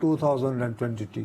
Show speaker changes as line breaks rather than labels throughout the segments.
2020,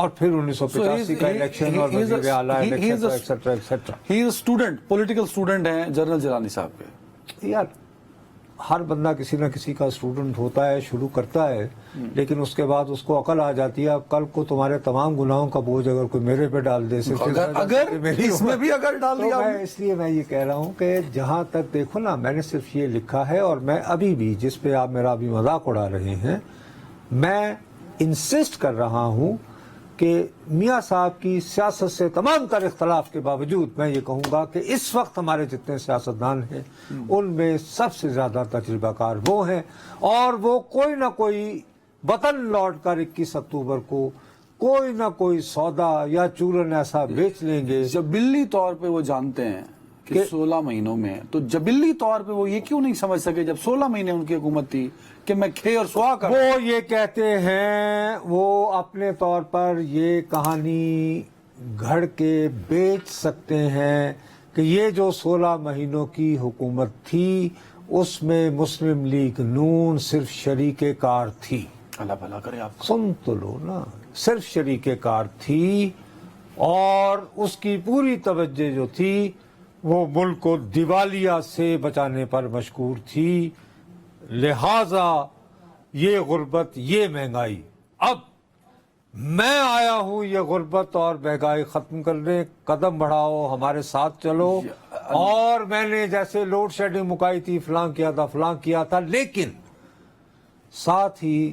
اور پھر 1985 کا الیکشن اور وزیر اعلیٰ election etcetera etcetera.
He is student, political student ہیں جنرل جیلانی صاحب کے.
یار ہر بندہ کسی نہ کسی کا اسٹوڈنٹ ہوتا ہے، شروع کرتا ہے، لیکن اس کے بعد اس کو عقل آ جاتی ہے. اب کل کو تمہارے تمام گناہوں کا بوجھ اگر کوئی میرے پہ ڈال دے،
اگر اس میں بھی اگر ڈال دیا،
اس لیے میں یہ کہہ رہا ہوں کہ جہاں تک دیکھو نا، میں نے صرف یہ لکھا ہے، اور میں ابھی بھی جس پہ آپ میرا ابھی مذاق اڑا رہے ہیں، میں انسسٹ کر رہا ہوں کہ میاں صاحب کی سیاست سے تمام تر اختلاف کے باوجود میں یہ کہوں گا کہ اس وقت ہمارے جتنے سیاستدان ہیں ان میں سب سے زیادہ تجربہ کار وہ ہیں، اور وہ کوئی نہ کوئی وطن لوٹ کر 21 اکتوبر کو کوئی نہ کوئی سودا یا چورن ایسا بیچ لیں گے.
جبلی طور پہ وہ جانتے ہیں کہ 16 مہینوں میں، تو جبلی طور پہ وہ یہ کیوں نہیں سمجھ سکے جب 16 مہینے ان کی حکومت تھی کہ میں کھے اور سوا کر.
وہ یہ کہتے ہیں، وہ اپنے طور پر یہ کہانی گھڑ کے بیچ سکتے ہیں کہ یہ جو 16 مہینوں کی حکومت تھی اس میں مسلم لیگ نون صرف شریک کار تھی.
اللہ بھلا کرے آپ کو.
سن تو لو نا، صرف شریک کار تھی، اور اس کی پوری توجہ جو تھی وہ ملک کو دیوالیہ سے بچانے پر مشغول تھی. لہذا یہ غربت، یہ مہنگائی، اب میں آیا ہوں یہ غربت اور مہنگائی ختم کرنے، قدم بڑھاؤ، ہمارے ساتھ چلو. اور میں نے جیسے لوڈ شیڈنگ مکائی تھی، فلاں کیا تھا، لیکن ساتھ ہی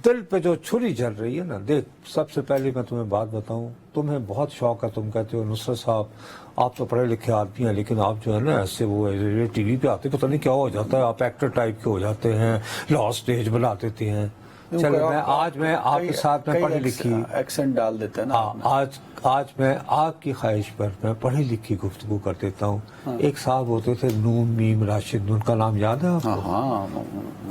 دل پہ جو چھری چل رہی ہے نا، دیکھ، سب سے پہلے میں تمہیں بات بتاؤں، تمہیں بہت شوق ہے، تم کہتے ہو نصرت صاحب آپ تو پڑھے لکھے آدمی ہیں، لیکن آپ جو ہے نا ایسے وہ ٹی وی پہ آتے پتہ نہیں کیا ہو جاتا ہے، آپ ایکٹر ٹائپ کے ہو جاتے ہیں، لا سٹیج بنا دیتے ہیں. چلو آج میں آپ کے ساتھ میں پڑھی لکھی
ایکسنٹ ڈال دیتے ہیں نا.
آج میں آپ کی خواہش پر میں پڑھی لکھی گفتگو کر دیتا ہوں. ایک صاحب ہوتے تھے نون میم راشد، ان کا نام یاد ہے آپ کو؟
ہاں،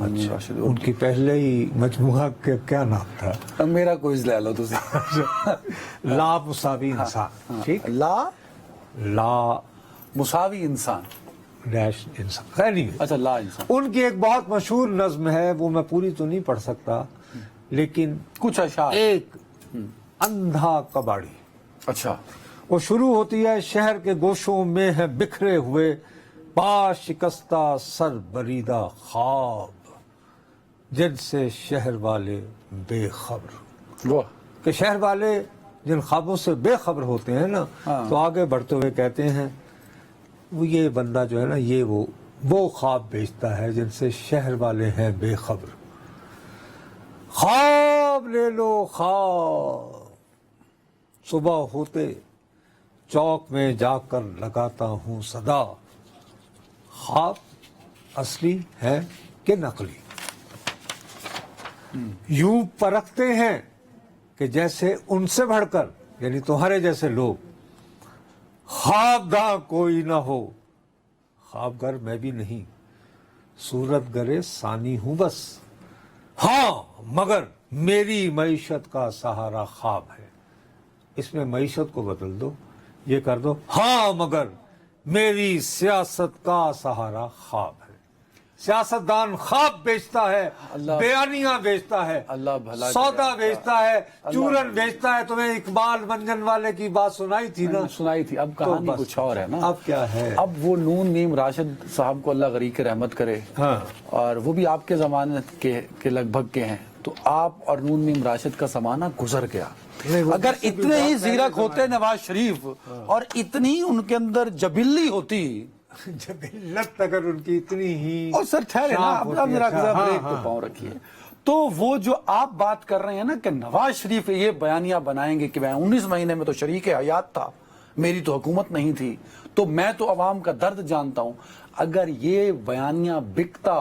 اچھا، ان کی پہلے ہی مجموعہ کیا نام تھا؟
میرا کوئز لے لو تسی.
لا مساوی انسان. ٹھیک، لا
مساوی انسان
ڈیش انسان. خیر نہیں،
اچھا، لا انسان.
ان کی ایک بہت مشہور نظم ہے، وہ میں پوری تو نہیں پڑھ سکتا، لیکن
کچھ اشعار.
ایک اندھا کباڑی.
اچھا.
وہ شروع ہوتی ہے، شہر کے گوشوں میں ہے بکھرے ہوئے پا شکستہ سر بریدہ خواب، جن سے شہر والے بے خبر.
وہ
کہ شہر والے جن خوابوں سے بے خبر ہوتے ہیں نا، تو آگے بڑھتے ہوئے کہتے ہیں وہ یہ بندہ جو ہے نا، یہ وہ خواب بیچتا ہے جن سے شہر والے ہیں بے خبر. خواب لے لو خواب، صبح ہوتے چوک میں جا کر لگاتا ہوں صدا، خواب اصلی ہے کہ نقلی. یوں پرکھتے ہیں کہ جیسے ان سے بڑھ کر، یعنی تمہارے جیسے لوگ، خواب گاہ کوئی نہ ہو. خواب گر میں بھی نہیں، صورت گرے ثانی ہوں بس. ہاں مگر میری معیشت کا سہارا خواب ہے. اس میں معیشت کو بدل دو، یہ کر دو ہاں مگر میری سیاست کا سہارا خواب ہے. سیاستدان خواب بیچتا ہے، بیانیاں بیچتا ہے،
اللہ بھلا
سودا بیچتا ہے، چورن بیچتا ہے. تمہیں اقبال منجن والے کی بات سنائی تھی نا؟
سنائی تھی. اب کہانی کچھ اور ہے نا.
اب کیا ہے؟
اب وہ نون میم راشد صاحب کو اللہ غریق رحمت کرے، اور وہ بھی آپ کے زمانے کے لگ بھگ کے ہیں، تو آپ اور نون میم راشد کا زمانہ گزر گیا. اگر اتنے ہی زیرک ہوتے نواز شریف، اور اتنی ان کے اندر جبلی ہوتی،
جبلت اگر ان کی اتنی ہی،
اور سر ٹھہرے نا، اب ذرا بریک پہ پاؤں رکھیے. تو وہ جو آپ بات کر رہے ہیں نا کہ نواز شریف یہ بیانیہ بنائیں گے کہ میں 19 مہینے میں تو شریک حیات تھا، میری تو حکومت نہیں تھی، تو میں تو عوام کا درد جانتا ہوں. اگر یہ بیانیہ بکتا،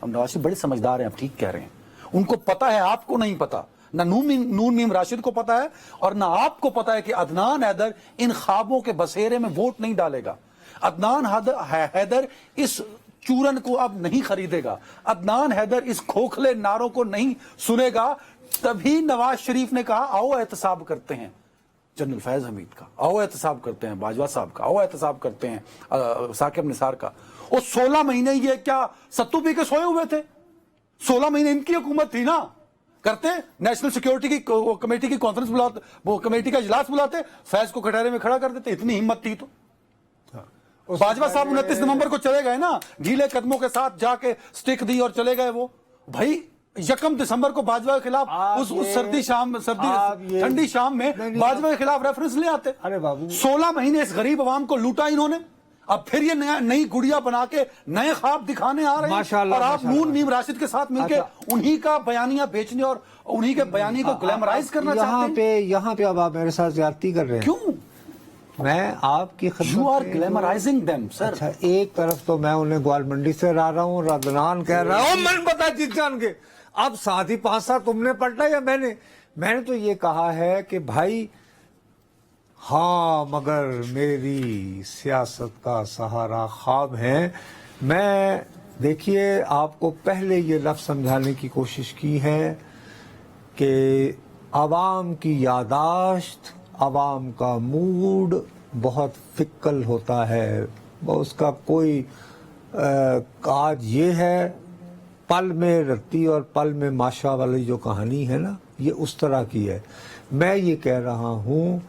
نواز شریف بڑے سمجھدار ہیں، آپ ٹھیک کہہ رہے ہیں، ان کو پتا ہے، آپ کو نہیں پتا. نہ نون میم راشد کو پتا ہے، اور نہ آپ کو پتا ہے کہ عدنان حیدر ان خوابوں کے بسیرے میں ووٹ نہیں ڈالے گا. عدنان حیدر اس چورن کو اب نہیں خریدے گا. عدنان حیدر اس کھوکھلے نعروں کو نہیں سنے گا. تبھی نواز شریف نے کہا آؤ احتساب کرتے ہیں جنرل فیض حمید کا، آؤ احتساب کرتے ہیں باجوہ صاحب کا، آؤ احتساب کرتے ہیں ثاقب نثار کا. اور 16 مہینے یہ کیا ستو پی کے سوئے ہوئے تھے؟ 16 مہینے ان کی حکومت تھی نا. کرتے نیشنل سیکیورٹی کی کمیٹی کی کانفرنس بلاتے, وہ کمیٹی کا اجلاس بلاتے, فیض کو کٹہرے میں کھڑا کر دیتے. اتنی ہمت تھی تو باجوہ صاحب 29 نومبر کو چلے گئے نا, ڈھیلے قدموں کے ساتھ جا کے سٹک دی اور چلے گئے. وہ بھائی 1 دسمبر کو باجوہ کے خلاف اس ٹھنڈی شام میں باجوہ کے خلاف ریفرنس لے آتے.
ارے بابو
16 مہینے اس غریب عوام کو لوٹا انہوں نے, اب پھر یہ نئی گڑیا بنا کے نئے خواب دکھانے آ رہے ہیں, اور آپ نون میم راشد کے ساتھ مل کے انہی کا بیانیہ بیچنے اور انہی کے بیانیے کو گلیمرائز کرنا چاہتے ہیں.
یہاں پہ اب آپ میرے ساتھ زیادتی کر رہے ہیں.
کیوں؟
میں آپ کی
You are glamorizing them, sir.
اچھا, ایک طرف تو میں انہیں گوال منڈی سے آ رہا ہوں, عدنان کہہ رہا ہوں میں نے بتا جیت جان کے. اب ساتھ ہی 5 سال تم نے پلٹا یا میں نے تو یہ کہا ہے کہ بھائی ہاں مگر میری سیاست کا سہارا خواب ہے. میں دیکھیے آپ کو پہلے یہ لفظ سمجھانے کی کوشش کی ہے کہ عوام کی یاداشت, عوام کا موڈ بہت فکل ہوتا ہے. اس کا کوئی آج یہ ہے پل میں رتی اور پل میں ماشا والی جو کہانی ہے نا, یہ اس طرح کی ہے. میں یہ کہہ رہا ہوں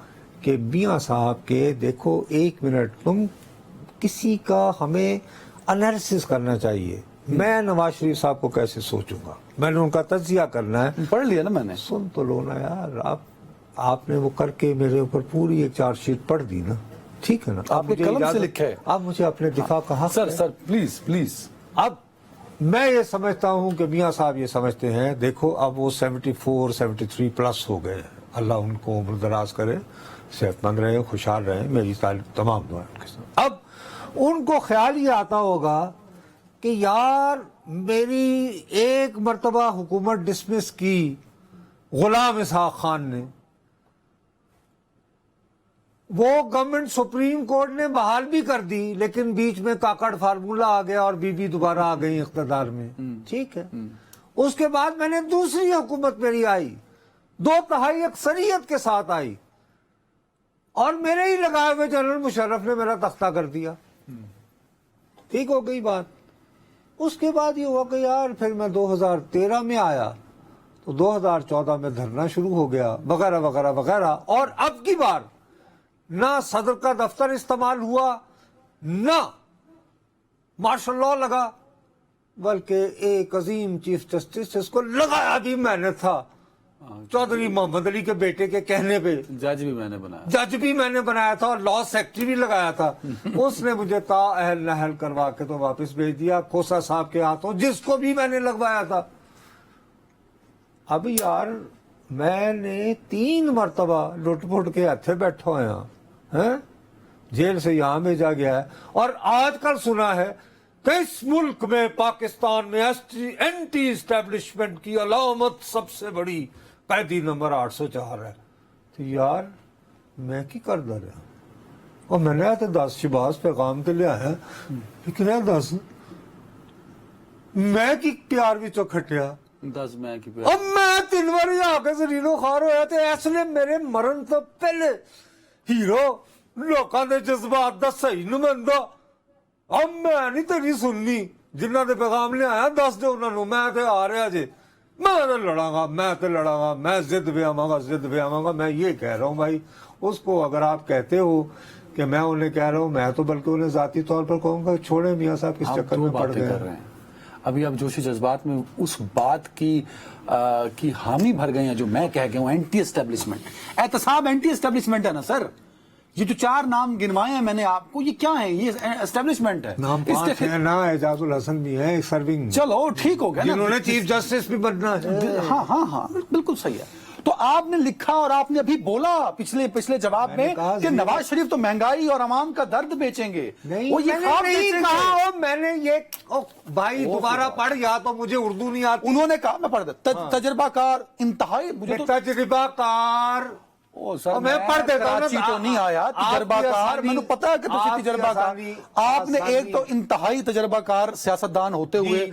کہ میاں صاحب کے دیکھو 1 منٹ, تم کسی کا ہمیں انالیسس کرنا چاہیے. میں نواز شریف صاحب کو کیسے سوچوں گا, میں نے ان کا تجزیہ کرنا ہے.
پڑھ لیا نا میں نے.
سن تو لو نا یار, آپ نے وہ کر کے میرے اوپر پوری ایک چارج شیٹ پڑھ دی نا, ٹھیک ہے نا,
آپ کے قلم سے لکھا ہے.
آپ مجھے اپنے دفاع کا حق
سر سر پلیز.
اب میں یہ سمجھتا ہوں کہ میاں صاحب یہ سمجھتے ہیں, دیکھو اب وہ 74-73 پلس ہو گئے, اللہ ان کو عمر دراز کرے, صحت مند رہے, خوشحال رہے, میری تمام دعائیں ان کے ساتھ. اب ان کو خیال یہ آتا ہوگا کہ یار میری ایک مرتبہ حکومت ڈسمس کی غلام اسحاق خان نے, وہ گورنمنٹ سپریم کورٹ نے بحال بھی کر دی, لیکن بیچ میں کاکڑ فارمولا آ گیا اور بی بی دوبارہ آ گئی اقتدار میں, ٹھیک ہے. اس کے بعد میں نے دوسری حکومت میری آئی, 2/3 اکثریت کے ساتھ آئی, اور میرے ہی لگائے ہوئے جنرل مشرف نے میرا تختہ کر دیا. ٹھیک ہو گئی بات. اس کے بعد یہ ہوا کہ یار پھر میں 2013 میں آیا تو 2014 میں دھرنا شروع ہو گیا وغیرہ وغیرہ وغیرہ, اور اب کی بار نہ صدر کا دفتر استعمال ہوا, نہ مارشل لا لگا, بلکہ ایک عظیم چیف جسٹس, اس کو لگایا بھی میں نے تھا چودھری محمد علی کے بیٹے کے کہنے پہ.
جج بھی میں نے
بنایا تھا اور لا سیکٹری بھی لگایا تھا. اس نے مجھے تا اہل نہل کروا کے تو واپس بھیج دیا کھوسا صاحب کے ہاتھوں, جس کو بھی میں نے لگوایا تھا. اب یار میں نے 3 مرتبہ لٹ پٹ کے ہتھے بیٹھا ہوا, جیل سے یہاں بھیجا گیا ہے, اور آج کل سنا ہے کہ اس ملک میں پاکستان میں اینٹی اسٹیبلشمنٹ کی علامت سب سے بڑی قیدی نمبر 804 ہے. تو یار میں کی کر دا رہا, اور میں نے تو 10 شباز پیغام کے لے آیا, لیکن 10 میں کی پیار بھی چکھٹیا
10 میں کی پیار.
اب میں 3 بار آ کے زلیلو خوار ہویا تھے, اس لیے میرے مرن تو پہلے ہیرو لوکاں دے جذبات دا صحیح نمائندہ. اب میں نہیں تیری سننی, جنہ دے پیغام لے آیا 10 دے انہوں نے, میں تے آ رہا جے, میں تے لڑاں گا, میں زد پہ آواں گا. میں یہ کہہ رہا ہوں بھائی, اس کو اگر آپ کہتے ہو کہ میں انہیں کہہ رہا ہوں, میں تو بلکہ انہیں ذاتی طور پر کہوں گا چھوڑے میاں صاحب کس چکر میں پڑ گئے.
ابھی آپ جوشی جذبات میں اس بات کی حامی بھر گئے ہیں جو میں کہہ گیا ہوں, اینٹی اسٹیبلشمنٹ. احتساب اینٹی اسٹیبلشمنٹ ہے نا سر. یہ جو 4 نام گنوائے ہیں میں نے آپ کو, یہ کیا ہے؟ یہ اسٹیبلشمنٹ ہے.
نام 5 ہیں نا, اعجاز الحسن بھی ہے سرونگ,
چلو ٹھیک ہو گیا,
جنہوں نے چیف جسٹس بھی بننا ہے.
ہاں بالکل صحیح ہے. تو آپ نے لکھا اور آپ نے ابھی بولا پچھلے جواب میں کہ نواز شریف تو مہنگائی اور عوام کا درد بیچیں گے.
وہ یہ نہیں کہا, میں نے یہ بھائی دوبارہ پڑھ, یا تو مجھے اردو نہیں آتی.
انہوں نے کہا, میں پڑھ دیتا, تجربہ کار انتہائی,
تجربہ کار, میں پڑھ دیتا ہوں.
کراچی تو نہیں آیا, تجربہ کار, میں نے پتا ہے کہ تسی تجربہ کار. آپ نے ایک تو انتہائی تجربہ کار سیاستدان ہوتے ہوئے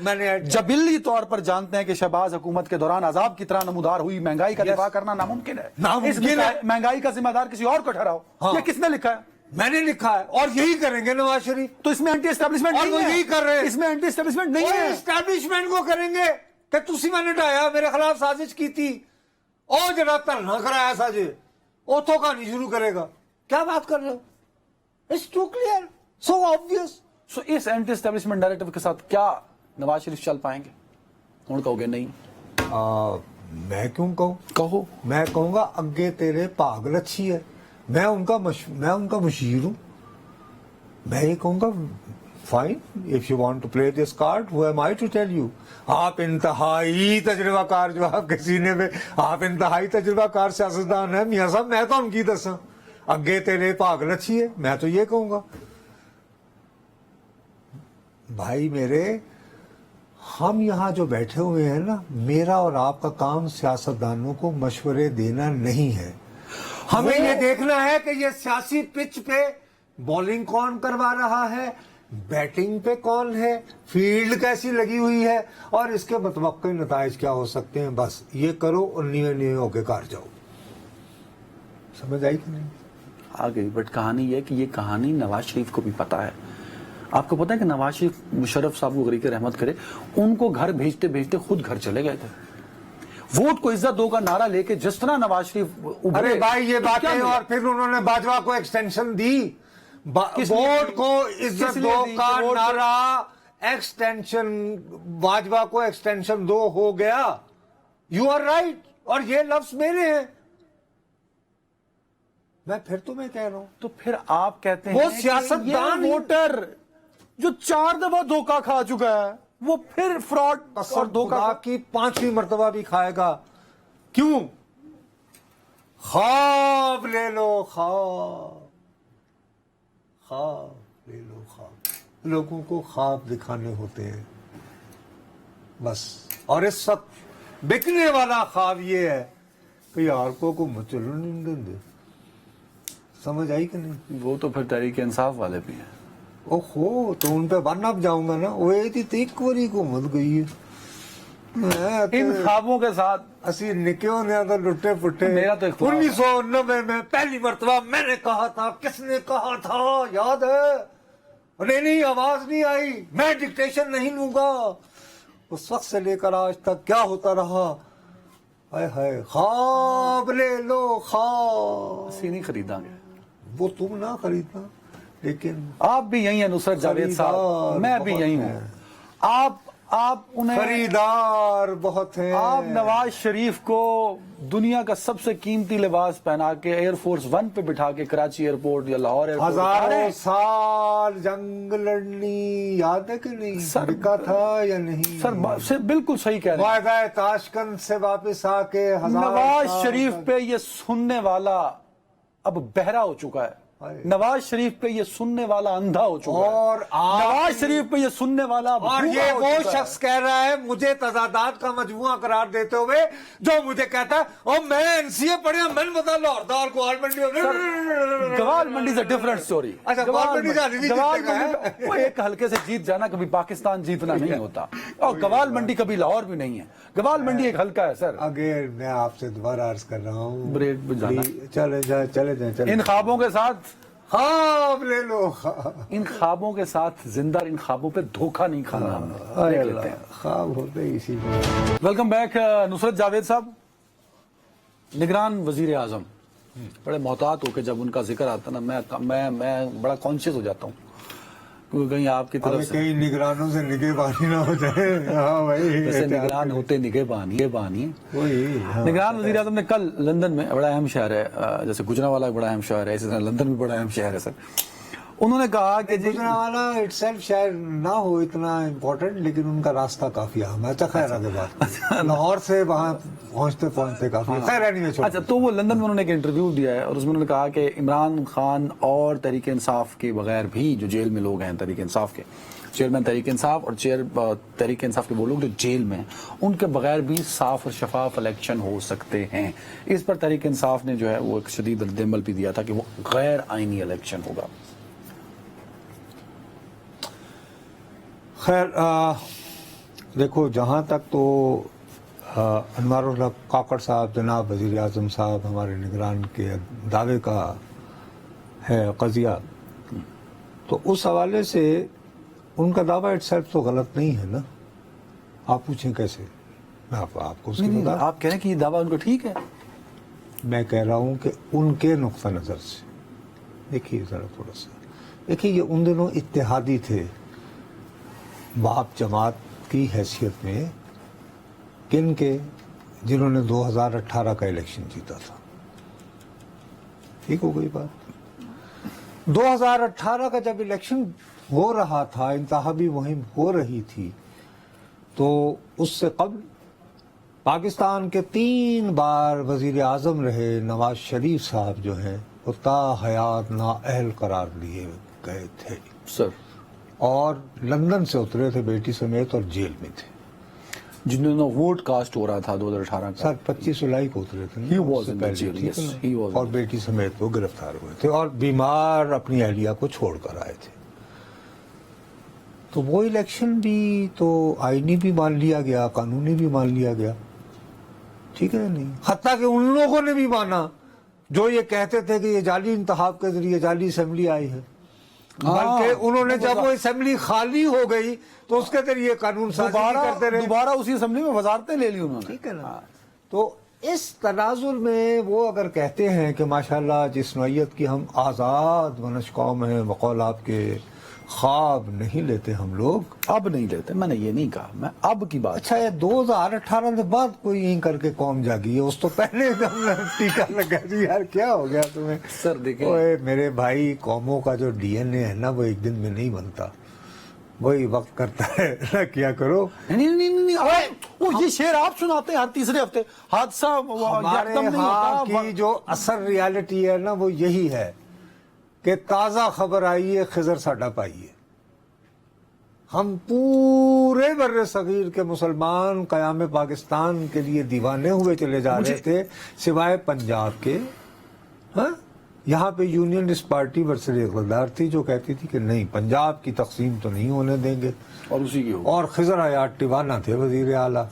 جبلی طور پر جانتے ہیں کہ شہباز حکومت کے دوران عذاب کی طرح نمودار ہوئی مہنگائی کا دفاع کرنا ناممکن ہے. مہنگائی کا ذمہ دار کسی اور کو ٹھہراؤ. یہ کس نے لکھا ہے؟
میں نے لکھا ہے, اور یہی کریں گے نواز شریف.
تو اس میں اینٹی اسٹیبلشمنٹ نہیں ہے,
یہی کر رہے ہیں.
اس میں اینٹی اسٹیبلشمنٹ نہیں ہے.
اسٹیبلشمنٹ کو کریں گے, کہ تسی میں نے ڈایا میرے خلاف سازش کی تھی اور جناب دھرنا کرایا ساجے اوتھوں کہانی شروع کرے گا. کیا بات کر رہے ہو؟ It's too clear, so obvious.
So اس اینٹی اسٹیبلشمنٹ ڈائریکٹو کے ساتھ کیا نواز شریف چل پائیں گے؟ ہوں کہو گے نہیں.
میں کیوں کہوں؟
کہو.
میں کہوں گا اگے تیرے پاگل اچھی ہے. میں ان کا مشیر ہوں. میں یہ کہوں گا fine, if you want to play this card who am I to tell you. آپ انتہائی تجربہ کار جو آپ کے سینے میں, آپ انتہائی تجربہ کار سیاستدان ہیں میاں صاحب. میں تو ان کی دساں اگے تیرے پاگل اچھی ہے. میں تو یہ کہوں گا بھائی میرے, ہم یہاں جو بیٹھے ہوئے ہیں نا, میرا اور آپ کا کام سیاستدانوں کو مشورے دینا نہیں ہے. ہمیں یہ دیکھنا ہے کہ یہ سیاسی پچ پہ بالنگ کون کروا رہا ہے, بیٹنگ پہ کون ہے, فیلڈ کیسی لگی ہوئی ہے, اور اس کے متوقع نتائج کیا ہو سکتے ہیں. بس یہ کرو اور نیوے ہو کے کار جاؤ. سمجھ آئی کہ نہیں؟
آ گئی. بٹ کہانی یہ کہ یہ کہانی نواز شریف کو بھی پتا ہے. آپ کو پتا ہے کہ نواز شریف مشرف صاحب کو غریق رحمت کرے, ان کو گھر بھیجتے بھیجتے خود گھر چلے گئے تھے. ووٹ کو عزت دو کا نعرہ لے کے جس طرح نواز شریف
ارے بھائی یہ باتیں, اور پھر انہوں نے باجوہ کو ایکسٹینشن دی. ووٹ کو عزت دو کا نعرہ ایکسٹینشن, باجوہ کو ایکسٹینشن دو ہو گیا. You are right. اور یہ لفظ میرے ہیں, میں پھر تمہیں کہہ رہا ہوں.
تو پھر آپ کہتے ہیں
وہ سیاستدان
ووٹر جو 4 دفعہ دھوکہ کھا چکا ہے وہ پھر فراڈ اور دھوکہ
کی 5ویں مرتبہ بھی کھائے گا. کیوں؟ خواب لے لو, خواب لے لو, خواب. لوگوں کو خواب دکھانے ہوتے ہیں بس. اور اس وقت بکنے والا خواب یہ ہے کہ یار کو مت چلو نہیں دے. سمجھ آئی کہ نہیں؟
وہ تو پھر تحریک انصاف والے بھی ہیں.
اوہو, تو ان پہ ون اپ جاؤں گا نا. وہ ایک واری حکومت گئی ہے.
ان خوابوں کے ساتھ
اسی نکے ہونے تو لٹے پٹے.
میرا تو
1990 میں پہلی مرتبہ میں نے کہا تھا, کس نے کہا تھا یاد ہے؟ نہیں آواز نہیں آئی. میں ڈکٹیشن نہیں لوں گا. اس وقت سے لے کر آج تک کیا ہوتا رہا. ہائے ہائے, خواب لے لو, خواب.
اسی نہیں خریداں گے.
وہ تم نہ خریدنا, لیکن
آپ بھی یہی ہیں نصرت جاوید صاحب, میں بھی یہی ہوں. آپ انہیں
خریدار بہت ہیں.
آپ نواز شریف کو دنیا کا سب سے قیمتی لباس پہنا کے ایئر فورس 1 پہ بٹھا کے کراچی ایئرپورٹ یا لاہور ایئرپورٹ
ہزاروں سال جنگ لڑنی یاد ہے کہ نہیں؟ لکھا تھا یا نہیں؟
سر بالکل صحیح کہہ رہے ہیں.
معاہدہ تاشکند سے واپس آ کے
نواز شریف پہ یہ سننے والا اب بہرا ہو چکا ہے. نواز شریف پہ یہ سننے والا اندھا ہو چکا ہے.
اور
نواز شریف پہ یہ سننے والا
اور یہ وہ شخص کہہ رہا ہے مجھے تضادات کا مجموعہ قرار دیتے ہوئے, جو مجھے کہتا ہے اور میں NCA پڑھا, میں نے بتا لاہور دار گوال منڈی.
گوال منڈی سے ڈفرنٹ سٹوری.
اچھا, گوال منڈی
وہ ایک ہلکے سے جیت جانا کبھی پاکستان جیتنا نہیں ہوتا, اور گوال منڈی کبھی لاہور بھی نہیں ہے. گوال منڈی ایک ہلکا ہے سر.
اگر میں آپ سے دوبارہ عرض کر رہا ہوں,
بریک پہ جانا.
چلے جائیں.
ان خوابوں کے ساتھ
خواب لے لو.
ان خوابوں کے ساتھ زندہ, ان خوابوں پہ دھوکہ نہیں کھانا ہم نے.
خواب ہوتے اسی میں.
ویلکم بیک نصرت جاوید صاحب. نگران وزیر اعظم بڑے محتاط ہو کے جب ان کا ذکر آتا نا, میں بڑا کانشیس ہو جاتا ہوں کیونکہ کہیں آپ کی طرف سے
کئی نگرانوں سے نگہبانی نہ ہو جائے. ہاں بھائی,
ویسے نگران ہوتے نگہبانی. نگران وزیر اعظم نے کل لندن میں, بڑا اہم شہر ہے, جیسے گجرانوالہ بڑا اہم شہر ہے, اسی طرح لندن بھی بڑا اہم شہر ہے سر. انہوں نے کہا کہ
گجرانوالہ اٹ سیلف شاید نہ ہو اتنا امپورٹنٹ, لیکن ان کا راستہ کافی اہم ہے. اچھا خیر آگے بات. لاہور سے وہاں پہنچتے کافی خیر ہے نہیں.
اچھا, تو وہ لندن میں انہوں نے ایک انٹرویو دیا ہے اور اس میں انہوں نے کہا کہ عمران خان اور تحریک انصاف کے بغیر بھی جو جیل میں لوگ ہیں, تحریک انصاف کے چیئرمین تحریک انصاف اور تحریک انصاف کے وہ لوگ جو جیل میں ہیں, ان کے بغیر بھی صاف اور شفاف الیکشن ہو سکتے ہیں. اس پر تحریک انصاف نے جو ہے وہ ایک شدید رد عمل بھی دیا تھا کہ وہ غیر آئینی الیکشن ہوگا.
خیر دیکھو, جہاں تک تو انوار الحق کاکڑ صاحب, جناب وزیر اعظم صاحب, ہمارے نگران کے دعوے کا ہے قضیہ, تو اس حوالے سے ان کا دعویٰ اٹ سیلف تو غلط نہیں ہے نا. آپ پوچھیں کیسے؟ میں آپ کو اس
نہیں
کی
نہیں،
بتا،
آپ کہہ رہے ہیں کہ یہ دعویٰ ان کو ٹھیک ہے.
میں کہہ رہا ہوں کہ ان کے نقطہ نظر سے دیکھیے ذرا تھوڑا سا، دیکھیے یہ ان دنوں اتحادی تھے باپ جماعت کی حیثیت میں، کن کے؟ جنہوں نے 2018 کا الیکشن جیتا تھا. ٹھیک ہو گئی بات. 2018 کا جب الیکشن ہو رہا تھا، انتخابی مہم ہو رہی تھی، تو اس سے قبل پاکستان کے 3 بار وزیر اعظم رہے نواز شریف صاحب جو ہیں وہ تا حیات نااہل قرار دیے گئے تھے
سر،
اور لندن سے اترے تھے بیٹی سمیت اور جیل میں تھے.
جن دنوں ووٹ کاسٹ ہو رہا تھا 2018 کا.
سر 25 جولائی کو اترے تھے
He
نا،
was
اس سے
in the
پہلے،
jail,
ٹھیک ہے
yes,
نا؟
he was
اور
in-
بیٹی سمیت وہ گرفتار ہوئے تھے اور بیمار اپنی اہلیہ کو چھوڑ کر آئے تھے. تو وہ الیکشن بھی تو آئینی بھی مان لیا گیا، قانونی بھی مان لیا گیا، ٹھیک ہے نہیں؟ حتیٰ کہ ان لوگوں نے بھی مانا جو یہ کہتے تھے کہ یہ جعلی انتخاب کے ذریعے جعلی اسمبلی آئی ہے، بلکہ انہوں نے جب وہ اسمبلی خالی ہو گئی تو اس کے ذریعے قانون سازی کرتے رہے.
دوبارہ اسی اسمبلی میں وزارتیں لے لی انہوں نے.
ٹھیک ہے نا؟ تو اس تناظر میں وہ اگر کہتے ہیں کہ ماشاءاللہ جس نوعیت کی ہم آزاد منش قوم ہیں، بقول آپ کے خواب نہیں لیتے ہم لوگ.
اب نہیں لیتے، میں نے یہ نہیں کہا، میں اب کی بات.
اچھا یہ 2018 کے بعد کوئی یہیں کر کے قوم جاگی ہے، اس تو پہلے ہم نے ٹیکا لگا دی. یار کیا ہو گیا تمہیں؟
سر دیکھیں،
اوے میرے بھائی، قوموں کا جو ڈی این اے ہے نا وہ ایک دن میں نہیں بنتا، وہی وقت کرتا ہے نہ کیا کرو.
نہیں، وہ یہ شعر آپ سناتے ہیں ہر تیسرے ہفتے. حادثہ
ہمارے
یکدم نہیں
ہاں
ہوتا.
کی جو اصل ریالٹی ہے نا وہ یہی ہے کہ تازہ خبر آئی ہے، خضر ساڈا پائیے. ہم پورے بر صغیر کے مسلمان قیام پاکستان کے لیے دیوانے ہوئے چلے جا رہے تھے، سوائے پنجاب کے. ہاں یہاں پہ یونینسٹ پارٹی برسر اقتدار تھی جو کہتی تھی کہ نہیں، پنجاب کی تقسیم تو نہیں ہونے دیں گے،
اور اسی کی
اور خضر حیات ٹیوانا تھے وزیر اعلیٰ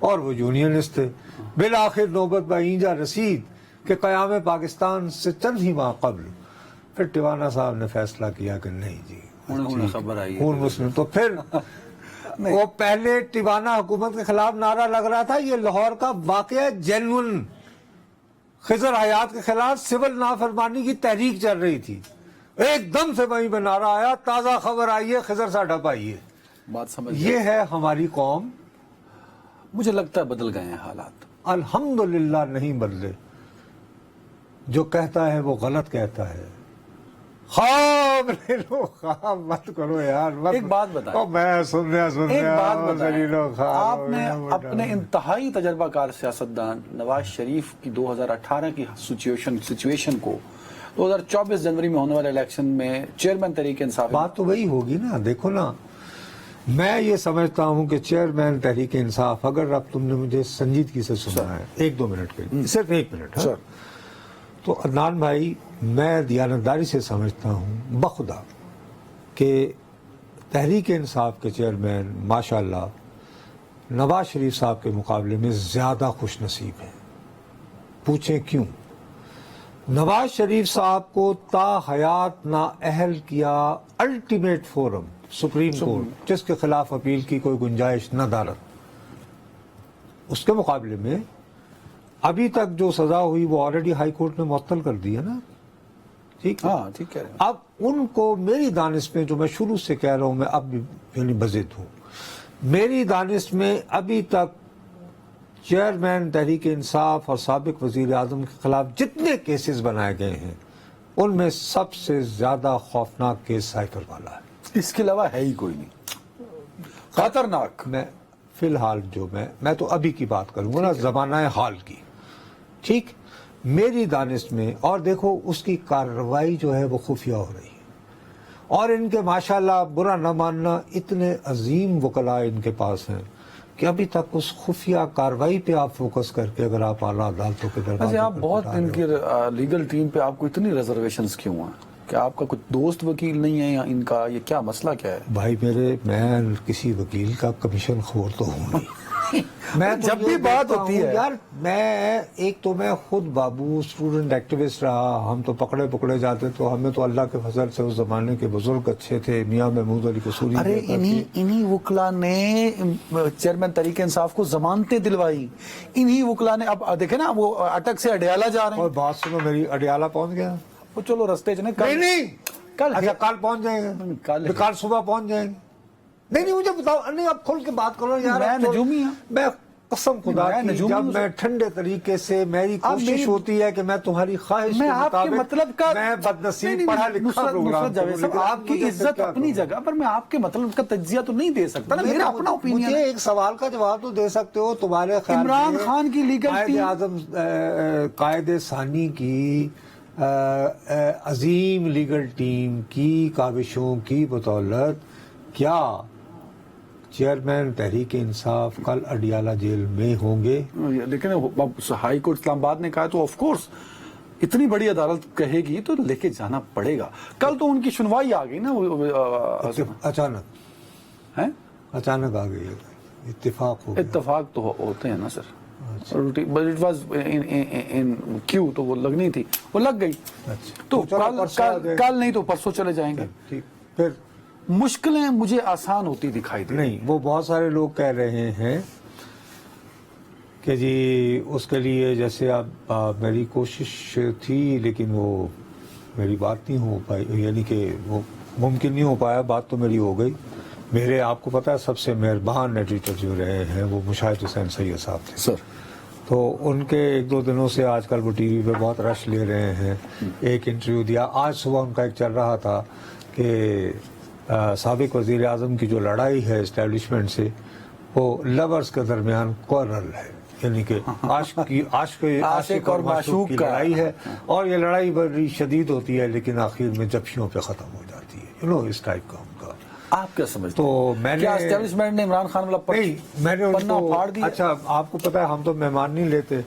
اور وہ یونینسٹ تھے. بالآخر نوبت بائینجا رسید کہ قیام پاکستان سے چند ہی ماہ قبل پھر ٹیوانا صاحب نے فیصلہ کیا کہ نہیں جی
انہیں خبر آئی ہے.
خون مسلم. تو پھر وہ پہلے ٹیوانا حکومت کے خلاف نعرہ لگ رہا تھا، یہ لاہور کا واقعہ جینون، خضر حیات کے خلاف سول نافرمانی کی تحریک چل رہی تھی، ایک دم سے وہیں پہ نعرہ آیا تازہ خبر آئی ہے، خضر ساڈا پائیے.
بات سمجھ.
یہ ہے ہماری قوم.
مجھے لگتا ہے بدل گئے ہیں حالات.
الحمدللہ نہیں بدلے. جو کہتا ہے وہ غلط کہتا ہے. خواب لے لو، خواب مت کرو یار.
ایک بات بتائیں،
میں سنیا
ایک بات بتائیں، آپ نے اپنے انتہائی تجربہ کار سیاستدان نواز شریف کی 2018 کی سچویشن کو 2024 جنوری میں ہونے والے الیکشن میں چیئرمین تحریک انصاف.
بات تو وہی ہوگی نا. دیکھو نا، میں یہ سمجھتا ہوں کہ چیئرمین تحریک انصاف، اگر اب تم نے مجھے سنجیدگی سے سنا ہے، 1-2 منٹ کے لیے، صرف 1 منٹ،
سر،
تو عدنان بھائی میں دیانتداری سے سمجھتا ہوں بخدا کہ تحریک انصاف کے چیئرمین ماشاءاللہ نواز شریف صاحب کے مقابلے میں زیادہ خوش نصیب ہیں. پوچھیں کیوں؟ نواز شریف صاحب کو تا حیات نااہل کیا الٹیمیٹ فورم سپریم کورٹ، جس کے خلاف اپیل کی کوئی گنجائش نہ دارت. اس کے مقابلے میں ابھی تک جو سزا ہوئی وہ آلریڈی ہائی کورٹ نے معطل کر دی ہے نا. ٹھیک ہے،
ہاں ٹھیک ہے.
اب ان کو میری دانش میں، جو میں شروع سے کہہ رہا ہوں، میں اب بھی یعنی بضد ہوں، میری دانش میں ابھی تک چیئرمین تحریک انصاف اور سابق وزیر اعظم کے خلاف جتنے کیسز بنائے گئے ہیں ان میں سب سے زیادہ خوفناک کیس سائیکل والا ہے.
اس کے علاوہ ہے ہی کوئی نہیں خطرناک.
میں فی الحال جو میں تو ابھی کی بات کروں گا نا، زمانہ حال کی. ٹھیک، میری دانش میں، اور دیکھو اس کی کارروائی جو ہے وہ خفیہ ہو رہی ہے، اور ان کے ماشاءاللہ برا نہ ماننا اتنے عظیم وکلاء ان کے پاس ہیں کہ ابھی تک اس خفیہ کارروائی پہ آپ فوکس کر کے اگر آپ اعلیٰ عدالتوں کے دربار
ویسے آپ بہت ان کی لیگل ٹیم پہ آپ کو اتنی ریزرویشنز کیوں ہیں؟ کیا آپ کا کچھ دوست وکیل نہیں ہے یا ان کا یہ کیا مسئلہ کیا ہے؟
بھائی میرے، میں کسی وکیل کا کمیشن خور تو ہوں نہیں. میں تو
جب
یہ
بھی بات
دیکھتا
ہوتی
ہوں
ہے
یار، میں ایک تو میں خود بابو اسٹوڈنٹ ایکٹیوسٹ رہا، ہم تو پکڑے جاتے تو ہمیں تو اللہ کے فضل سے اس زمانے کے بزرگ اچھے تھے، میاں محمود علی قصوری۔
ارے انہی وکلا نے چیئرمین تحریک انصاف کو ضمانتیں دلوائی، انہی وکلا نے، اب دیکھیں نا وہ اٹک سے اڈیالہ جا رہے
اور
ہیں،
بات سنو میری، اڈیالہ پہنچ گیا؟
وہ چلو رستے چ
نہیں
کل
اچھا کل پہنچ جائیں گے، کل صبح پہنچ جائیں گے؟ نہیں مجھے بتاؤ، نہیں اب کھل کے بات کرو یار۔
میں نجومی ہوں،
میں قسم خدا کی جب میں ٹھنڈے طریقے سے، میری کوشش ہوتی ہے کہ میں تمہاری خواہش کے مطابق میں بدنصیب پڑھا لکھا پروگرام کروں،
آپ کی عزت اپنی جگہ پر، میں آپ کے مطلب کا تجزیہ تو نہیں دے سکتا نا، میرا اپنا اوپینین ہے۔
مجھے ایک سوال کا جواب تو دے سکتے ہو، تمہارے خیال میں
عمران خان کی لیگل ٹیم،
اعظم قائد ثانی کی عظیم لیگل ٹیم کی کاوشوں کی بدولت کیا چیئرمین تحریک انصاف کل اڈیالہ جیل میں ہوں گے؟
لیکن ہائی کورٹ اسلام آباد نے کہا تو آف کورس اتنی بڑی عدالت کہے گی تو لے کے جانا پڑے گا۔ کل تو ان کی سنوائی آ گئی نا،
اچانک اچانک آ گئی، اتفاق ہو گیا۔
اتفاق تو ہوتے ہیں نا سر، بٹ اٹ واز ان کیو، تو وہ لگنی تھی، وہ لگ گئی، تو کل نہیں تو پرسوں چلے جائیں گے۔
پھر
مشکلیں مجھے آسان ہوتی دکھائی دیں۔
نہیں، وہ بہت سارے لوگ کہہ رہے ہیں کہ جی اس کے لیے جیسے اب میری کوشش تھی لیکن وہ میری بات نہیں ہو پائی، یعنی کہ وہ ممکن نہیں ہو پایا، بات تو میری ہو گئی۔ میرے آپ کو پتا ہے سب سے مہربان ایڈیٹر جو رہے ہیں وہ مشاہد حسین سید صاحب تھے
سر،
تو ان کے ایک دو دنوں سے آج کل وہ ٹی وی پہ بہت رش لے رہے ہیں۔ ایک انٹرویو دیا آج صبح، ان کا ایک چل رہا تھا کہ سابق وزیر اعظم کی جو لڑائی ہے اسٹیبلشمنٹ سے، وہ لورز کے درمیان کورل ہے، یعنی کہ عاشق اور معشوق کی لڑائی ہے، اور یہ لڑائی بڑی شدید ہوتی ہے لیکن آخر میں جبشیوں پہ ختم ہو جاتی ہے، اس ٹائپ کا ان کا۔
آپ کیا سمجھتے
تو میں نے
کیا اسٹیبلشمنٹ نے عمران خان والا
میں نے
پنا پھاڑ دیا؟
اچھا آپ کو پتا ہے ہم تو مہمان نہیں لیتے،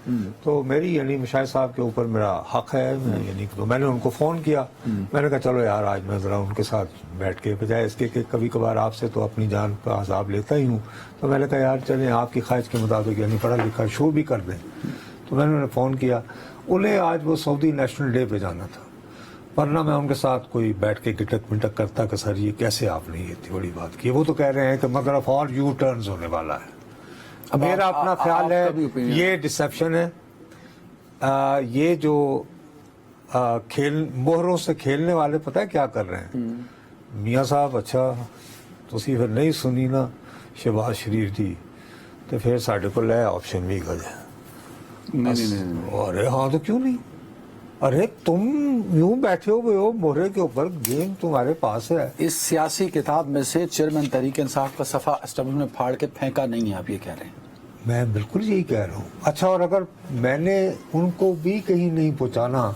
تو میری یعنی مشاہد صاحب کے اوپر میرا حق ہے، یعنی تو میں نے ان کو فون کیا، میں نے کہا چلو یار آج میں ذرا ان کے ساتھ بیٹھ کے، بجائے اس کے کہ کبھی کبھار آپ سے تو اپنی جان کا عذاب لیتا ہی ہوں، تو میں نے کہا یار چلیں آپ کی خواہش کے مطابق یعنی پڑھا لکھا شو بھی کر دیں، تو میں نے انہیں فون کیا۔ انہیں آج وہ سعودی نیشنل ڈے پہ جانا تھا، ورنہ میں ان کے ساتھ کوئی بیٹھ کے گٹک مٹک کرتا کہ سر یہ کیسے آپ نے یہ اتنی بڑی بات کی۔ وہ تو کہہ رہے ہیں کہ مگر آف آل یو ٹرنز ہونے والا ہے۔ میرا اپنا خیال ہے یہ ڈسیپشن ہے، یہ جو مہروں سے کھیلنے والے پتہ ہے کیا کر رہے ہیں؟ میاں صاحب اچھا تسی پھر نہیں سنی نا شہباز شریف دی تو پھر ساڈے کو لے آپشن بھی گئے۔ ارے ہاں تو کیوں نہیں، ارے تم یوں بیٹھے ہوئے ہو مہرے کے اوپر، گیم تمہارے پاس ہے۔
اس سیاسی کتاب میں سے چیئرمین تحریک انصاف کا صفحہ اسٹیبلشمنٹ پھاڑ کے پھینکا نہیں ہے، آپ یہ کہہ رہے ہیں؟
میں بالکل یہی کہہ رہا ہوں۔ اچھا اور اگر میں نے ان کو بھی کہیں نہیں پہنچانا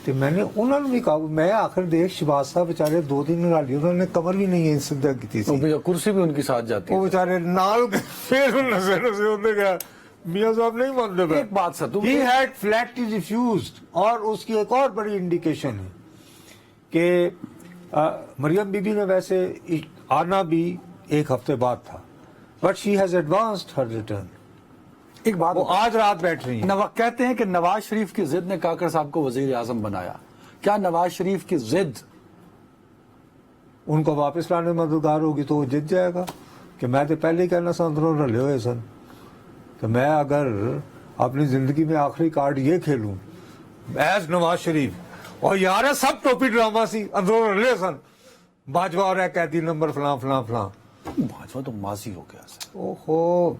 تو میں نے انہوں نے بھی کہا، میں آخر دیکھ شہباز صاحب بیچارے 2 دن لگا لی، انہوں نے کمر بھی نہیں سدھا کی تھی،
کرسی بھی ان کے ساتھ جاتی
وہ بیچارے نال پھر انہوں نے کہا میاں صاحب نہیں مانتے۔
ایک بات سر،
He had flatly refused، اور اس کی ایک اور بڑی انڈیکیشن ہے کہ مریم بی بی نے ویسے آنا بھی 1 ہفتے بعد تھا، but she has advanced Hare return.
ایک بات،
وہ آج رات بیٹھ رہی ہیں۔
کہتے ہیں کہ نواز شریف کی ضد نے کاکڑ صاحب کو وزیر اعظم بنایا، کیا نواز شریف کی ضد
ان کو واپس لانے میں مددگار ہوگی تو وہ جت جائے گا؟ کہ میں تو پہلے ہی کہنا سا اندروں رلے ہوئے سن، تو میں اگر اپنی زندگی میں آخری کارڈ یہ کھیلوں ایز نواز شریف، اور یار ہے سب ٹوپی ڈرامہ سی اندروں رلے سن، باجوہ اور ہے قیدی نمبر فلاں فلاں فلاں،
باجوہ تو ماضی ہو گیا سر،
اوہو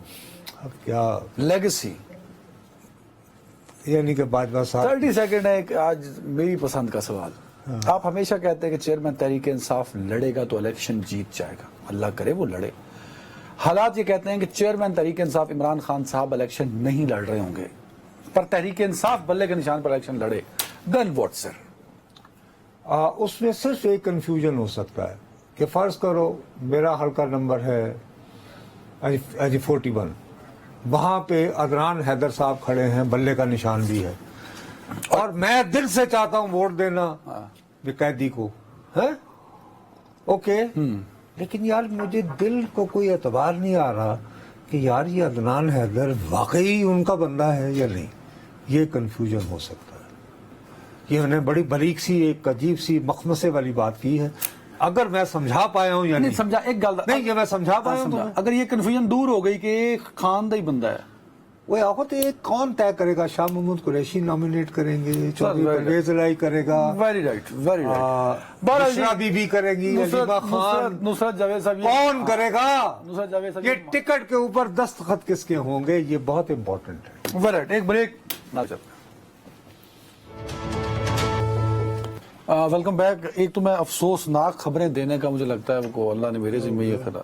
اب کیا
لیگسی۔
یعنی کہ باجوہ صاحب
30 سیکنڈ ہے ایک آج میری پسند کا سوال۔ آپ ہمیشہ کہتے ہیں کہ چیئرمین تحریک انصاف لڑے گا تو الیکشن جیت جائے گا، اللہ کرے وہ لڑے۔ حالات یہ کہتے ہیں کہ چیئرمین تحریک انصاف عمران خان صاحب الیکشن نہیں لڑ رہے ہوں گے، پر تحریک انصاف بلے کے نشان پر الیکشن لڑے، دین واٹ سر؟
اس میں صرف ایک کنفیوژن ہو سکتا ہے کہ فرض کرو میرا حلقہ نمبر ہے 41، وہاں پہ عدنان حیدر صاحب کھڑے ہیں، بلے کا نشان بھی ہے، اور میں دل سے چاہتا ہوں ووٹ دینا قیدی کو، ہے اوکے، لیکن یار مجھے دل کو کوئی اعتبار نہیں آ رہا کہ یار یہ عدنان حیدر واقعی ان کا بندہ ہے یا نہیں، یہ کنفیوژن ہو سکتا ہے۔ یہ انہیں بڑی باریک سی ایک عجیب سی مخمسے والی بات کی ہے، اگر میں سمجھا پایا ہوں یا
نہیں
نہیں
سمجھا ایک گل
نہیں، یہ میں سمجھا پایا ہوں تمہیں۔
اگر یہ کنفیوژن دور ہو گئی کہ ایک خان دا ہی بندہ ہے،
وہ آخو تو یہ کون طے کرے گا؟ شاہ محمود قریشی نامینیٹ کریں گے، چودھری پرویز الہی کرے گا،
very right very right,
Bushra Bibi بی کرے گی، عظیمہ خان،
نصرت جاوید صاحب
کون کرے گا؟
نصرت جاوید صاحب
یہ ٹکٹ کے اوپر دستخط کس کے ہوں گے؟ یہ بہت امپورٹنٹ ہے۔
ویری رائٹ، ایک بریک نہ چل۔ Welcome back. ایک تو میں افسوسناک خبریں دینے کا مجھے لگتا ہے وہ اللہ نے میرے ذمہ یہ کرا،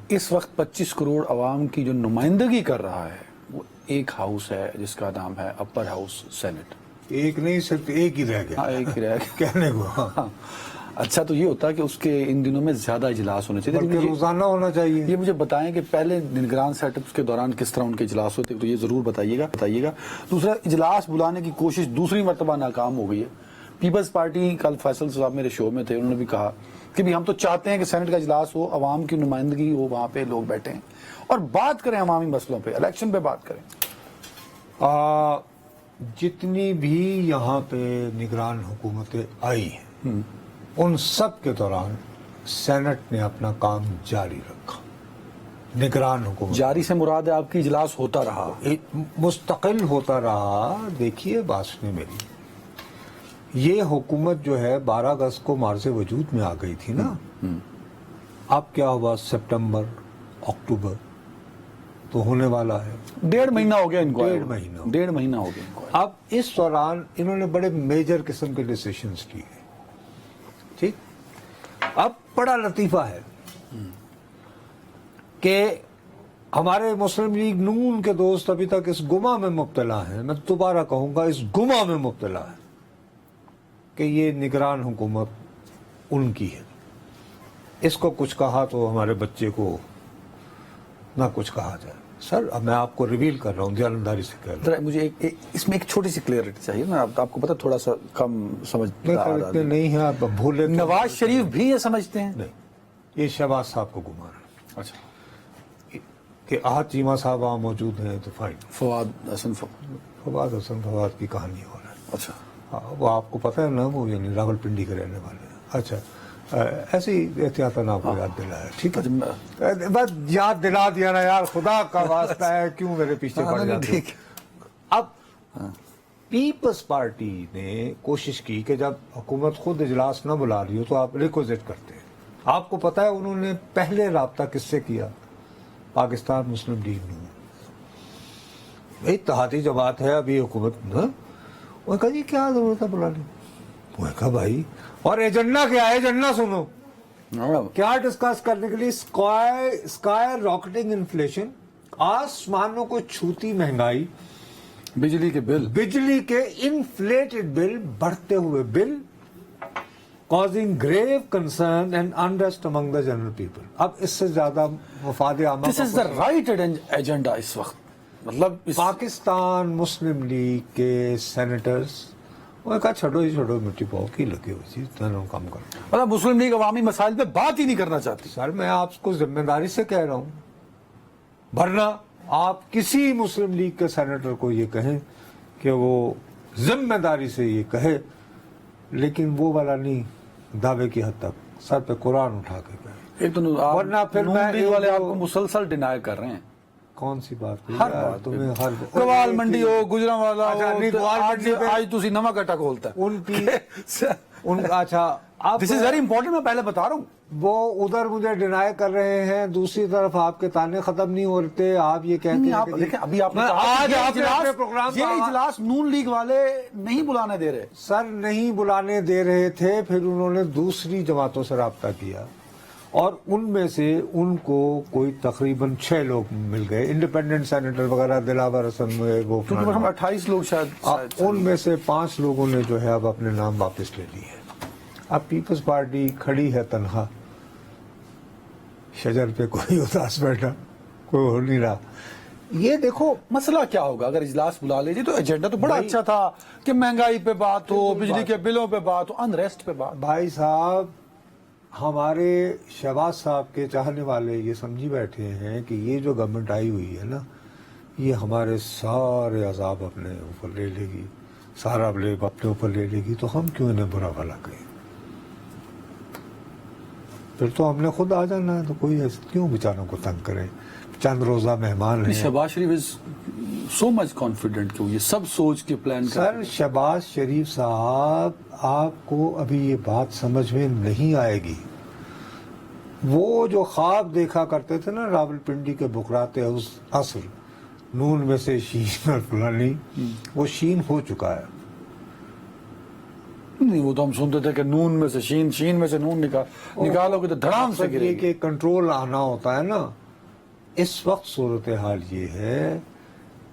اس وقت 25 کروڑ عوام کی جو نمائندگی کر رہا ہے وہ ایک ہاؤس ہے جس کا نام ہے اپر ہاؤس سینٹ۔
ایک نہیں، صرف ایک ہی رہ گیا،
ہاں ایک ہی رہ گیا
کہنے کو۔
ہاں اچھا، تو یہ ہوتا ہے کہ اس کے ان دنوں میں زیادہ اجلاس ہونے چاہیے،
بلکہ روزانہ ہونا چاہیے۔
یہ مجھے بتائیں کہ پہلے نگران سیٹ اپس کے دوران کس طرح ان کے اجلاس ہوتے، تو یہ ضرور بتائیے گا۔ دوسرا، اجلاس بلانے کی کوشش دوسری مرتبہ ناکام ہو گئی ہے۔ پیپلز پارٹی، کل فیصل صاحب میرے شو میں تھے، انہوں نے بھی کہا کہ بھی ہم تو چاہتے ہیں کہ سینٹ کا اجلاس ہو، عوام کی نمائندگی ہو، وہاں پہ لوگ بیٹھیں اور بات کریں عوامی مسئلوں پہ، الیکشن پہ بات کریں۔
جتنی بھی یہاں پہ نگران حکومتیں آئی ہیں ان سب کے دوران سینٹ نے اپنا کام جاری رکھا۔ نگران حکومت
جاری سے مراد ہے آپ کی اجلاس ہوتا رہا،
مستقل ہوتا رہا۔ دیکھیے بات سنیں میری، یہ حکومت جو ہے 12 اگست کو مارز وجود میں آ گئی تھی نا، اب کیا ہوا؟ سپٹمبر، اکتوبر تو ہونے والا ہے،
1.5 مہینہ ہو گیا ان کو،
1.5
مہینہ ہو گیا ان کو۔
اب اس دوران انہوں نے بڑے میجر قسم کے ڈیسیشنز لیے، ٹھیک؟ اب بڑا لطیفہ ہے کہ ہمارے مسلم لیگ نون کے دوست ابھی تک اس گمہ میں مبتلا ہیں، میں دوبارہ کہوں گا اس گمہ میں مبتلا ہے کہ یہ نگران حکومت ان کی ہے۔ اس کو کچھ کہا تو ہمارے بچے کو نہ کچھ کہا جائے۔ سر اب میں آپ کو ریویل کر رہا ہوں، دیانتداری سے کہہ رہا ہوں۔
مجھے اس میں ایک چھوٹی سی کلیئرٹی چاہیے نا، آپ کو پتا تھوڑا سا کم سمجھ
اتنے نہیں ہے، آپ بھولے۔
نواز شریف بھی یہ سمجھتے ہیں؟
نہیں، یہ شہباز صاحب کو گما رہا ہے۔
اچھا،
کہ آج چیمہ صاحب وہاں موجود ہیں تو فائن۔
فواد حسن
فواد کی کہانی ہو رہا ہے۔
اچھا،
وہ آپ کو پتہ ہے نا، وہ یعنی راول پنڈی کے رہنے والے ہیں۔ اچھا، ایسی احتیاطاً آپ کو یاد دلایا، ٹھیک ہے؟ بس یاد دلا دیا نا یار، خدا کا واسطہ ہے، کیوں میرے پیچھے پڑ جاتے؟ اب پیپلز پارٹی نے کوشش کی کہ جب حکومت خود اجلاس نہ بلا رہی ہو تو آپ ریکوزٹ کرتے ہیں۔ آپ کو پتہ ہے انہوں نے پہلے رابطہ کس سے کیا؟ پاکستان مسلم لیگ نون، اتحادی جماعت ہے ابھی حکومت نا۔ وہ کہا جی کیا ضرورت ہے بلانے؟ وہ کہا بھائی، اور ایجنڈا کیا ہے؟ ایجنڈا سنو کیا ڈسکس کرنے کے لیے؟ اسکائی راکٹنگ انفلیشن، آسمانوں کو چھوتی مہنگائی،
بجلی کے بل،
بجلی کے انفلیٹڈ بل، بڑھتے ہوئے بل، causing grave concern and unrest among the general people۔ اب اس سے زیادہ مفاد عامہ
دس از دا رائٹ ایجنڈا اس وقت، مطلب
پاکستان مسلم لیگ کے سینیٹرز وہ کہا چھوڑو مٹی پاؤ کی لگی ہوئی چیز دونوں کام کرو۔
مطلب مسلم لیگ عوامی مسائل پہ بات ہی نہیں کرنا چاہتی۔
سر میں آپ کو ذمہ داری سے کہہ رہا ہوں، ورنہ آپ کسی مسلم لیگ کے سینیٹر کو یہ کہیں کہ وہ ذمہ داری سے یہ کہے، لیکن وہ والا نہیں دعوے کی حد تک سر پہ قرآن اٹھا کے کہے،
ایک تو
ورنہ پھر
نون لیگ والے آپ کو مسلسل ڈینائی کر رہے ہیں۔
کون سی بات؟
ہر بات گوال منڈی ہو، گجرانوالا ہو، آج تسی نواں کٹا کھولتا ہے
ان کی اچھا،
دس از ویری امپورٹنٹ، میں پہلے بتا رہا ہوں۔
وہ ادھر مجھے ڈینائی کر رہے ہیں، دوسری طرف آپ کے تانے ختم نہیں ہوتے، آپ یہ کہتے ہیں کہ
دیکھیں ابھی آپ نے یہ اجلاس نون لیگ والے نہیں بلانے دے رہے۔
سر نہیں بلانے دے رہے تھے، پھر انہوں نے دوسری جماعتوں سے رابطہ کیا اور ان میں سے ان کو کوئی تقریباً 6 لوگ مل گئے، انڈیپینڈنٹ سینیٹر وغیرہ، دلاور حسن، وہ
28 لوگ شاید،
ان میں سے 5 لوگوں نے جو ہے اب اپنے نام واپس لے لیے۔ اب پیپلز پارٹی کھڑی ہے تنہا، شجر پہ کوئی اداس بیٹھا، کوئی ہو نہیں رہا۔ یہ دیکھو
مسئلہ کیا ہوگا اگر اجلاس بلا لیجیے تو ایجنڈا تو بڑا اچھا تھا کہ مہنگائی پہ بات ہو، بجلی کے بلوں پہ بات ہو، انریسٹ پہ بات۔
بھائی صاحب ہمارے شہباز صاحب کے چاہنے والے یہ سمجھی بیٹھے ہیں کہ یہ جو گورنمنٹ آئی ہوئی ہے نا، یہ ہمارے سارے عذاب اپنے اوپر لے لے گی، سارا بلیم اپنے اوپر لے لے گی، تو ہم کیوں انہیں برا بھلا کہیں؟ پھر تو ہم نے خود آ جانا ہے، تو کوئی کیوں بیچاروں کو تنگ کرے؟ چند روزہ مہمان ہیں.
شہباز شریف از سو مچ کانفیڈنٹ کہ وہ یہ سب سوچ کے پلان
سر شہباز شریف صاحب، آپ کو ابھی یہ بات سمجھ میں نہیں آئے گی. وہ جو خواب دیکھا کرتے تھے نا راول پنڈی کے بکراتے اصل نون میں سے شین اور فلانی، وہ شین ہو چکا ہے.
نہیں، وہ تو ہم سنتے تھے کہ نون میں سے شین، شین میں سے نون نکالو گے تو دھڑام سے گرے
یہ
گی.
کہ کنٹرول آنا ہوتا ہے نا. اس وقت صورتحال یہ ہے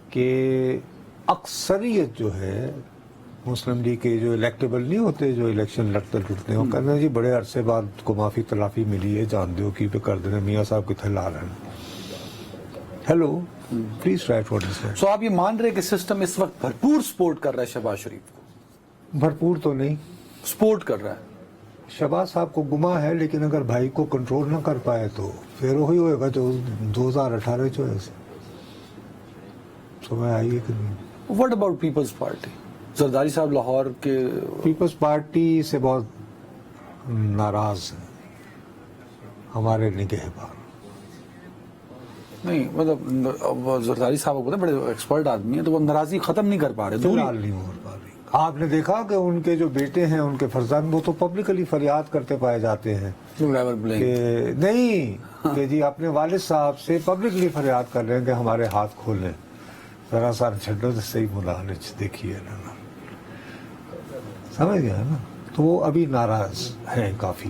کہ اکثریت جو ہے مسلم لیگ کے جو الیکٹیبل نہیں ہوتے، جو الیکشن لڑتے ٹوٹتے ہیں، کہنا جی بڑے عرصے بعد کو معافی تلافی ملی ہے، جان دیو کی پہ کر دینا، میاں صاحب کتنے لا رہے ہیں. Hello please right what is that.
So آپ یہ مان رہے کہ سسٹم اس وقت بھرپور سپورٹ کر رہا ہے شہباز شریف کو؟
بھرپور تو نہیں
سپورٹ کر رہا ہے.
شہباز صاحب کو گما ہے، لیکن اگر بھائی کو کنٹرول نہ کر پائے تو پھر وہی ہوئے گا جو 2018 جو ہے سمجھ آئیے کہ نہیں.
What about People's Party? زرداری صاحب لاہور کے
پیپلز پارٹی سے بہت ناراض ہیں ہمارے نگہبان.
نہیں، مطلب زرداری صاحب کو بڑے ایکسپرٹ آدمی ہیں، تو وہ ناراضی ختم نہیں کر پا رہے.
فی الحال نہیں ہو پا رہی. آپ نے دیکھا کہ ان کے جو بیٹے ہیں، ان کے فرزند، وہ تو پبلکلی فریاد کرتے پائے جاتے ہیں کہ نہیں، کہ جی اپنے والد صاحب سے پبلکلی فریاد کر رہے ہیں کہ ہمارے ہاتھ کھولیں، ذرا سا چھڈو تو صحیح ملالچ دیکھیے نا. سمجھ گیا نا. تو وہ ابھی ناراض ہیں کافی.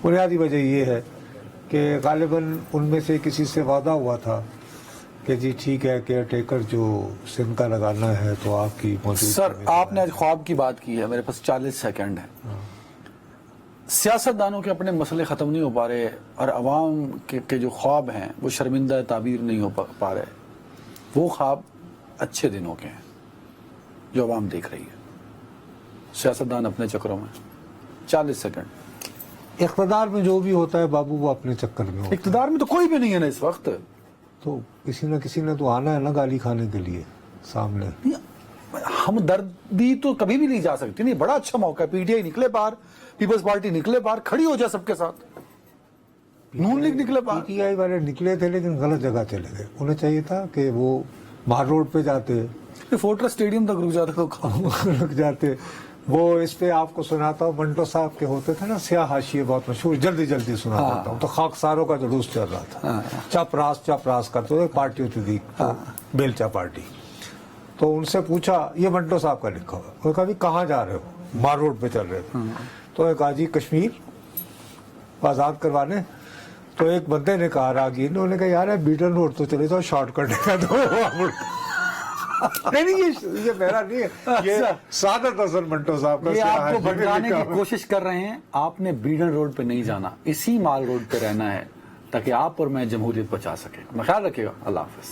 بنیادی وجہ یہ ہے کہ غالباً ان میں سے کسی سے وعدہ ہوا تھا کہ جی ٹھیک ہے کیئر ٹیکر جو سندھ کا لگانا ہے تو آپ کی موجودگی.
سر آپ نے آج خواب کی بات کی ہے، میرے پاس 40 سیکنڈ ہے. سیاست دانوں کے اپنے مسئلے ختم نہیں ہو پا رہے، اور عوام کے جو خواب ہیں وہ شرمندہ تعبیر نہیں ہو پا رہے. وہ خواب اچھے دنوں کے ہیں جو عوام دیکھ رہی ہے. سیاست دان اپنے چکروں میں. 40 سیکنڈ.
اقتدار میں جو بھی ہوتا ہے بابو وہ اپنے چکر میں ہوتا ہے.
اقتدار میں تو کوئی بھی نہیں ہے نا اس وقت.
تو کسی نہ کسی نے تو آنا ہے نا گالی کھانے کے لیے سامنے.
ہم دردی تو کبھی بھی نہیں جا سکتی. نہیں، بڑا اچھا موقع ہے. پی ٹی آئی نکلے باہر، پیپلز پارٹی نکلے باہر، کھڑی ہو جائے سب کے ساتھ. نون لیگ نکلے باہر.
پی ٹی آئی والے نکلے تھے لیکن غلط جگہ چلے گئے. انہیں چاہیے تھا کہ وہ مار روڈ پہ جاتے،
فورٹرس اسٹیڈیم تک رک جاتے تو
رک جاتے. وہ اس پہ آپ کو سناتا ہوں، منٹو صاحب کے ہوتے تھے نا سیاہ حاشیے بہت مشہور، جلدی جلدی سنا دیتا ہوں. تو خاکساروں کا جلوس چل رہا تھا، چپ راس کرتے ہوئے. پارٹی ہوتی تھی بیلچا پارٹی. تو ان سے پوچھا، یہ منٹو صاحب کا لکھا ہوا. وہ کہا بھی کہاں جا رہے ہو؟ مار روڈ پہ چل رہے تھے. تو ایک آجی کشمیر آزاد کروانے. تو ایک بندے نے کہا راگیر نے، انہوں نے کہا یار بیٹل روڈ تو چلے جاؤ شارٹ کٹ کا. تو نہیں یہ میرا نہیں ہے، یہ سعادت حسن منٹو صاحب کا.
یہ آپ کو بھٹکانے کی کوشش کر رہے ہیں. آپ نے بیڈن روڈ پہ نہیں جانا، اسی مال روڈ پہ رہنا ہے تاکہ آپ اور میں جمہوریت بچا سکیں. خیال رکھیے گا. اللہ حافظ.